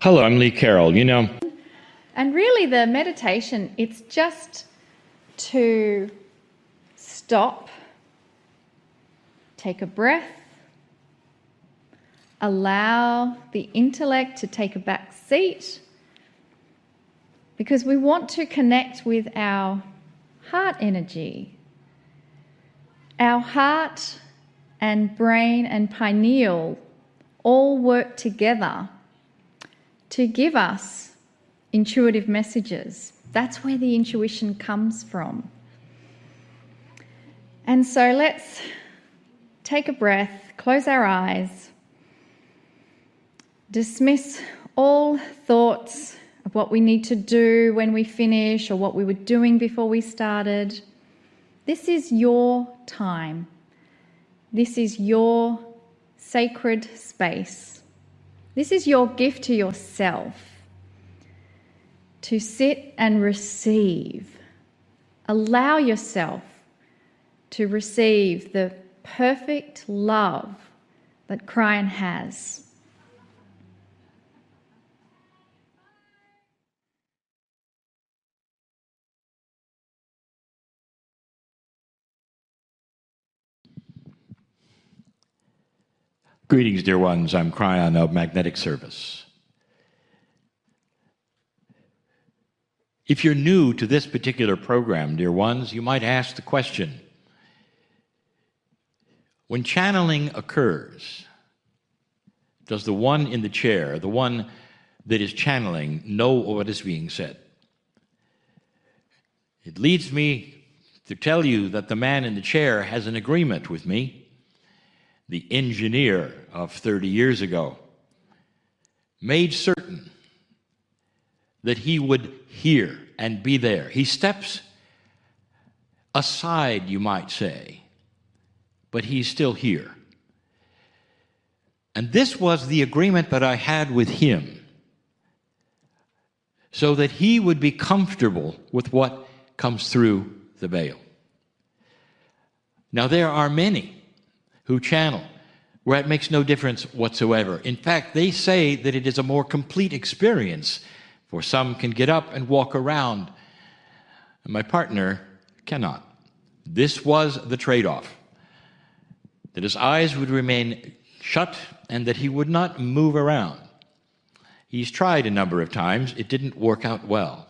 Hello, I'm Lee Carroll. And really the meditation, it's just to stop, take a breath, allow the intellect to take a back seat, because we want to connect with our heart energy. Our heart and brain and pineal all work together to give us intuitive messages. That's where the intuition comes from. And so let's take a breath, close our eyes, dismiss all thoughts of what we need to do when we finish or what we were doing before we started. This is your time. This is your sacred space. This is your gift to yourself, to sit and receive. Allow yourself to receive the perfect love that Kryon has. Greetings, dear ones. I'm Kryon of Magnetic Service. If you're new to this particular program, dear ones, you might ask the question, when channeling occurs, does the one in the chair, the one that is channeling, know what is being said? It leads me to tell you that the man in the chair has an agreement with me, the engineer of 30 years ago, made certain that he would hear and be there. He steps aside, you might say, but he's still here. And this was the agreement that I had with him, so that he would be comfortable with what comes through the veil. Now, there are many who channel where it makes no difference whatsoever. In fact, they say that it is a more complete experience, for some can get up and walk around, and my partner cannot. This was the trade-off, that his eyes would remain shut and that he would not move around. He's tried a number of times. It didn't work out well.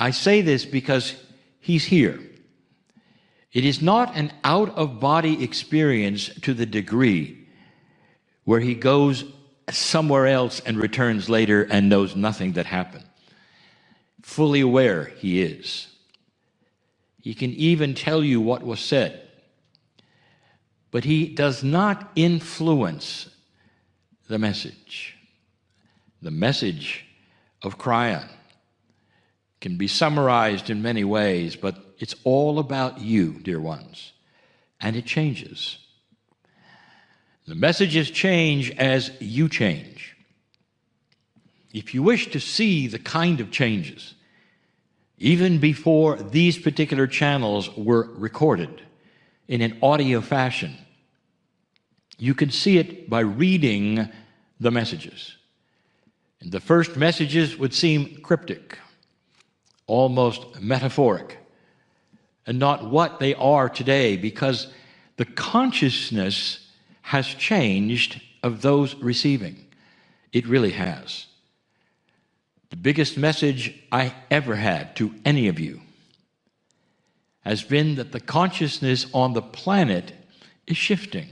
I say this because he's here. It is not an out-of-body experience to the degree where he goes somewhere else and returns later and knows nothing that happened. Fully aware he is. He can even tell you what was said. But he does not influence the message. The message of Kryon can be summarized in many ways, but it's all about you, dear ones, and it changes. The messages change as you change. If you wish to see the kind of changes, even before these particular channels were recorded in an audio fashion, you can see it by reading the messages. And the first messages would seem cryptic, almost metaphoric, and not what they are today, because the consciousness has changed of those receiving. It really has. The biggest message I ever had to any of you has been that the consciousness on the planet is shifting.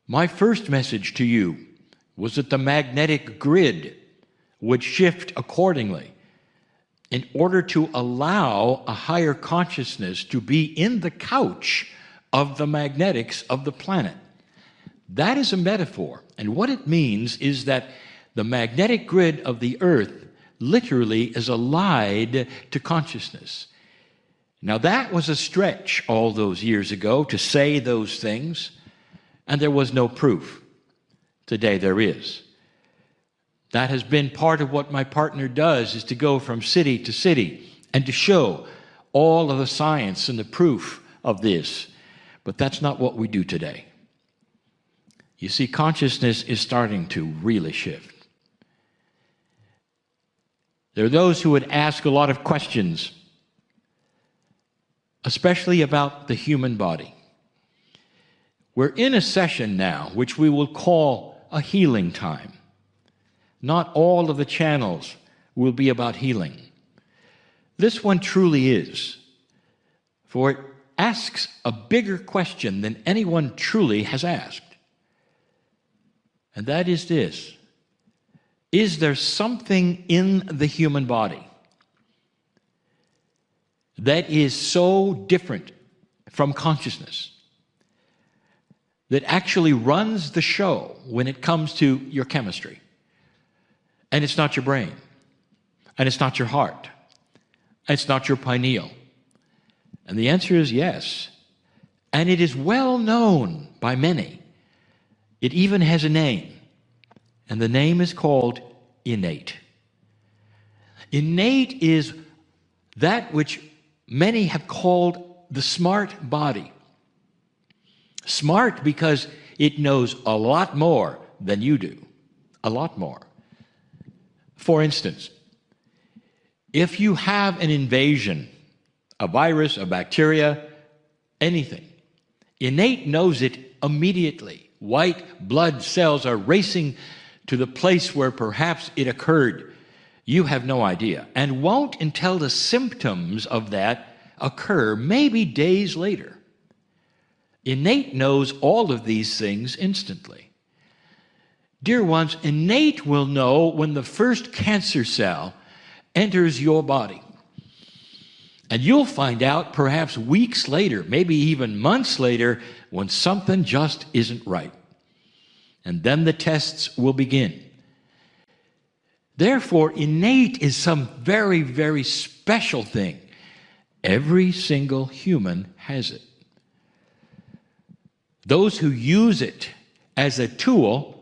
My first message to you was that the magnetic grid would shift accordingly in order to allow a higher consciousness to be in the couch of the magnetics of the planet. That is a metaphor, and what it means is that the magnetic grid of the earth literally is allied to consciousness. Now, that was a stretch all those years ago to say those things, and there was no proof. Today there is. That has been part of what my partner does, is to go from city to city and to show all of the science and the proof of this. But that's not what we do today. You see, consciousness is starting to really shift. There are those who would ask a lot of questions, especially about the human body. We're in a session now which we will call a healing time. Not all of the channels will be about healing. This one truly is, for it asks a bigger question than anyone truly has asked. And that is this: is there something in the human body that is so different from consciousness that actually runs the show when it comes to your chemistry? And it's not your brain, and it's not your heart, and it's not your pineal. And the answer is yes. And it is well known by many. It even has a name, and the name is called innate. Innate is that which many have called the smart body. Smart because it knows a lot more than you do. A lot more. For instance, if you have an invasion, a virus, a bacteria, anything, innate knows it immediately. White blood cells are racing to the place where perhaps it occurred. You have no idea, and won't until the symptoms of that occur, maybe days later. Innate knows all of these things instantly. Dear ones, innate will know when the first cancer cell enters your body. And you'll find out perhaps weeks later, maybe even months later, when something just isn't right. And then the tests will begin. Therefore, innate is some very, very special thing. Every single human has it. Those who use it as a tool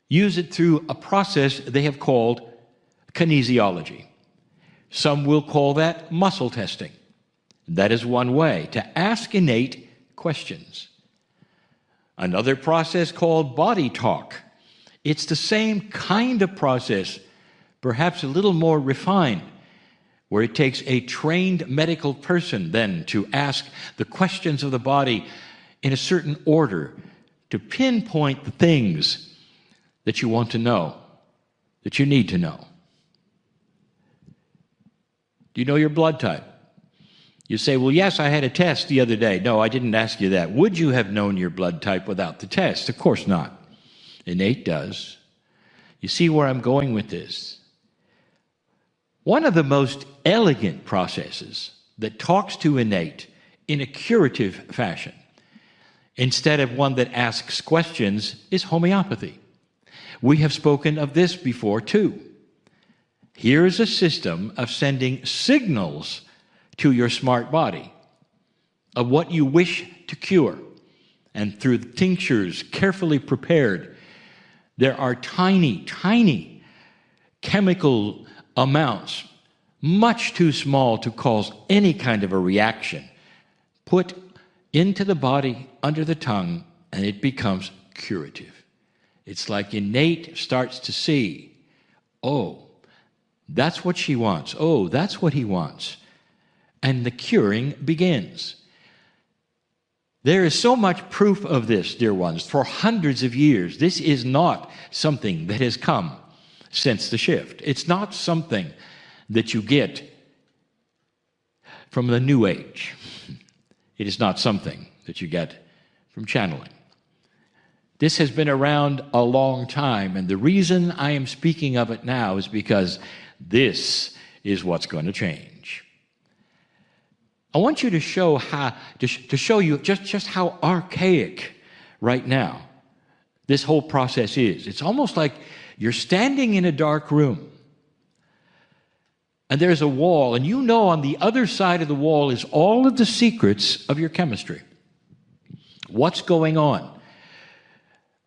use it through a process they have called kinesiology. Some will call that muscle testing. That is one way to ask innate questions. Another process called body talk. It's the same kind of process, perhaps a little more refined, where it takes a trained medical person then to ask the questions of the body in a certain order to pinpoint the things that you want to know, that you need to know. Do you know your blood type? You say, well, yes, I had a test the other day. No, I didn't ask you that. Would you have known your blood type without the test? Of course not. Innate does. You see where I'm going with this? One of the most elegant processes that talks to innate in a curative fashion, instead of one that asks questions, is homeopathy. We have spoken of this before too. Here is a system of sending signals to your smart body of what you wish to cure. And through tinctures carefully prepared, there are tiny, tiny chemical amounts, much too small to cause any kind of a reaction, put into the body under the tongue, and it becomes curative. It's like innate starts to see, oh, that's what she wants. Oh, that's what he wants. And the curing begins. There is so much proof of this, dear ones, for hundreds of years. This is not something that has come since the shift. It's not something that you get from the New Age. It is not something that you get from channeling. This has been around a long time, and the reason I am speaking of it now is because this is what's going to change. I want you to show you just how archaic right now this whole process is. It's almost like you're standing in a dark room, and there's a wall, and you know on the other side of the wall is all of the secrets of your chemistry. What's going on?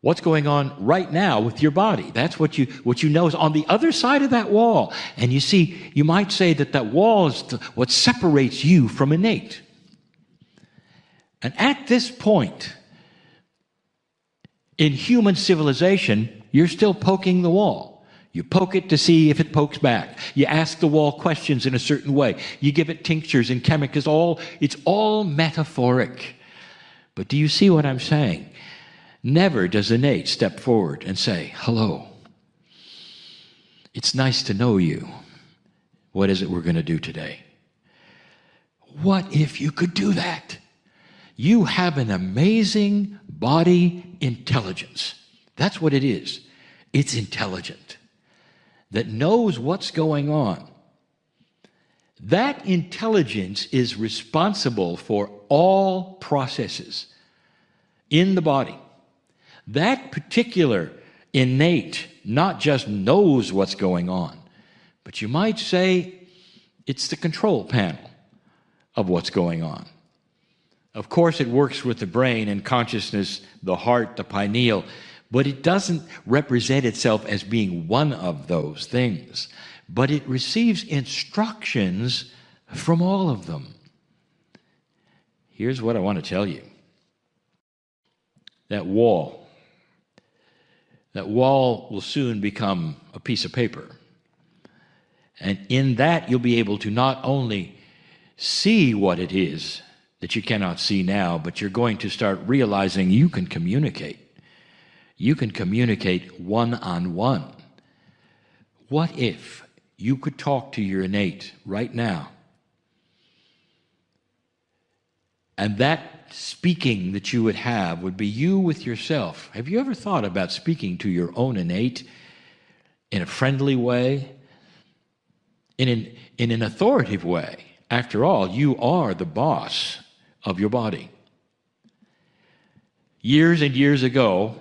What's going on right now with your body? That's what you know is on the other side of that wall. And you see, you might say that wall is what separates you from innate. And at this point in human civilization, you're still poking the wall. You poke it to see if it pokes back. You ask the wall questions in a certain way. You give it tinctures and chemicals. It's all metaphoric. But do you see what I'm saying? Never does innate step forward and say, hello. It's nice to know you. What is it we're going to do today? What if you could do that? You have an amazing body intelligence. That's what it is. It's intelligent. That knows what's going on. That intelligence is responsible for all processes in the body. That particular innate not just knows what's going on, but you might say it's the control panel of what's going on. Of course, it works with the brain and consciousness, the heart, the pineal, but it doesn't represent itself as being one of those things. But it receives instructions from all of them. Here's what I want to tell you. That wall will soon become a piece of paper. And in that, you'll be able to not only see what it is that you cannot see now, but you're going to start realizing you can communicate. You can communicate one-on-one. What if you could talk to your innate right now? And that speaking that you would have would be you with yourself. Have you ever thought about speaking to your own innate in a friendly way? In an authoritative way? After all, you are the boss of your body. Years and years ago,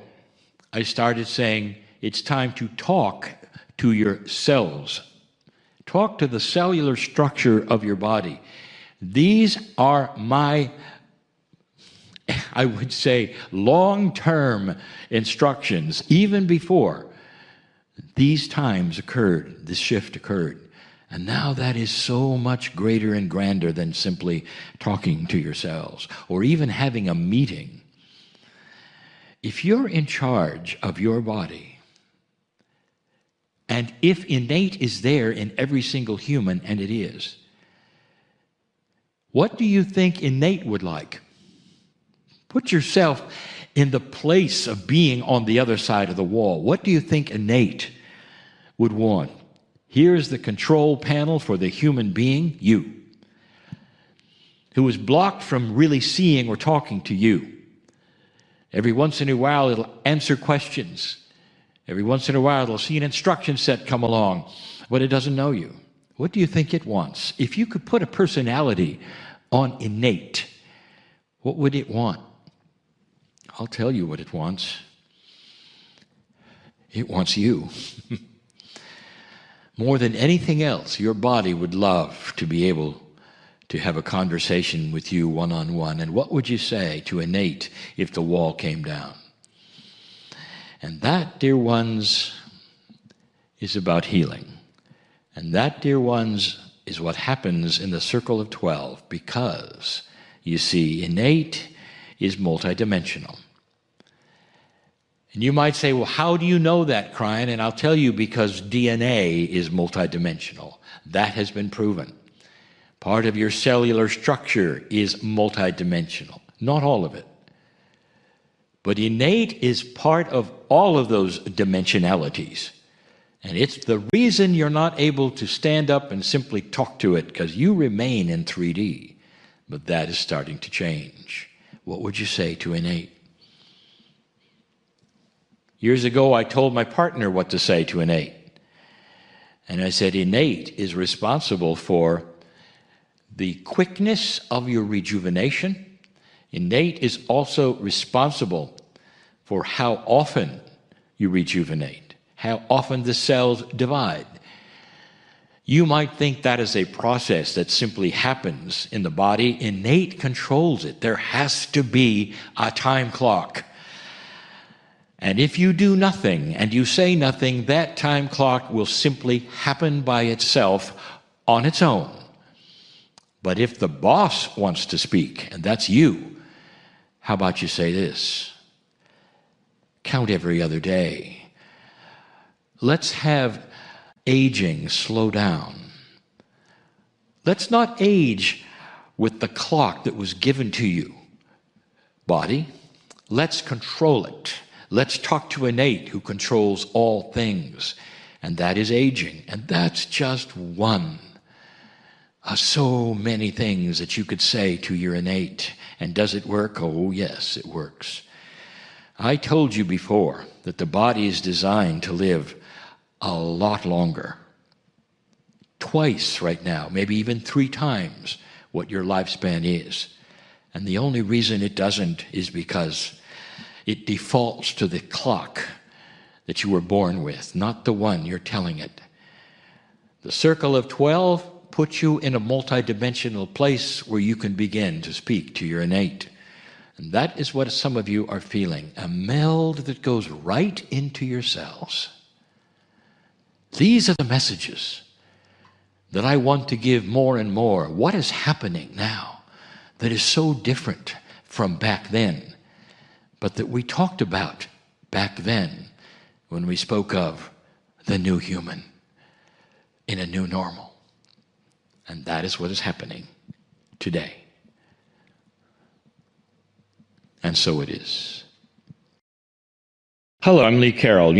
I started saying, it's time to talk to your cells. Talk to the cellular structure of your body. These are my, I would say, long-term instructions, even before these times occurred, this shift occurred. And now that is so much greater and grander than simply talking to your cells or even having a meeting. If you're in charge of your body, and if innate is there in every single human, and it is, what do you think innate would like? Put yourself in the place of being on the other side of the wall. What do you think innate would want? Here's the control panel for the human being, you, who is blocked from really seeing or talking to you. Every once in a while, it'll answer questions. Every once in a while, it'll see an instruction set come along, but it doesn't know you. What do you think it wants? If you could put a personality on innate, what would it want? I'll tell you what it wants. It wants you. More than anything else, your body would love to be able to have a conversation with you one-on-one. And what would you say to innate if the wall came down? And that, dear ones, is about healing. And that, dear ones, is what happens in the circle of 12, because, you see, innate is multidimensional. And you might say, well, how do you know that, Kryon? And I'll tell you, because DNA is multidimensional. That has been proven. Part of your cellular structure is multidimensional. Not all of it. But innate is part of all of those dimensionalities. And it's the reason you're not able to stand up and simply talk to it, because you remain in 3D. But that is starting to change. What would you say to innate? Years ago, I told my partner what to say to innate. And I said, innate is responsible for the quickness of your rejuvenation. Innate is also responsible for how often you rejuvenate, how often the cells divide. You might think that is a process that simply happens in the body. Innate controls it. There has to be a time clock. And if you do nothing and you say nothing, that time clock will simply happen by itself on its own. But if the boss wants to speak, and that's you, how about you say this? Count every other day. Let's have aging slow down. Let's not age with the clock that was given to you, body. Let's control it. Let's talk to innate who controls all things, and that is aging. And that's just one of so many things that you could say to your innate. And does it work? Oh, yes, it works. I told you before that the body is designed to live a lot longer. Twice right now, maybe even 3 times what your lifespan is. And the only reason it doesn't is because it defaults to the clock that you were born with, not the one you're telling it. The circle of 12 puts you in a multidimensional place where you can begin to speak to your innate. And that is what some of you are feeling, a meld that goes right into your cells. These are the messages that I want to give more and more. What is happening now that is so different from back then, but that we talked about back then when we spoke of the new human in a new normal? And that is what is happening today. And so it is. Hello, I'm Lee Carroll.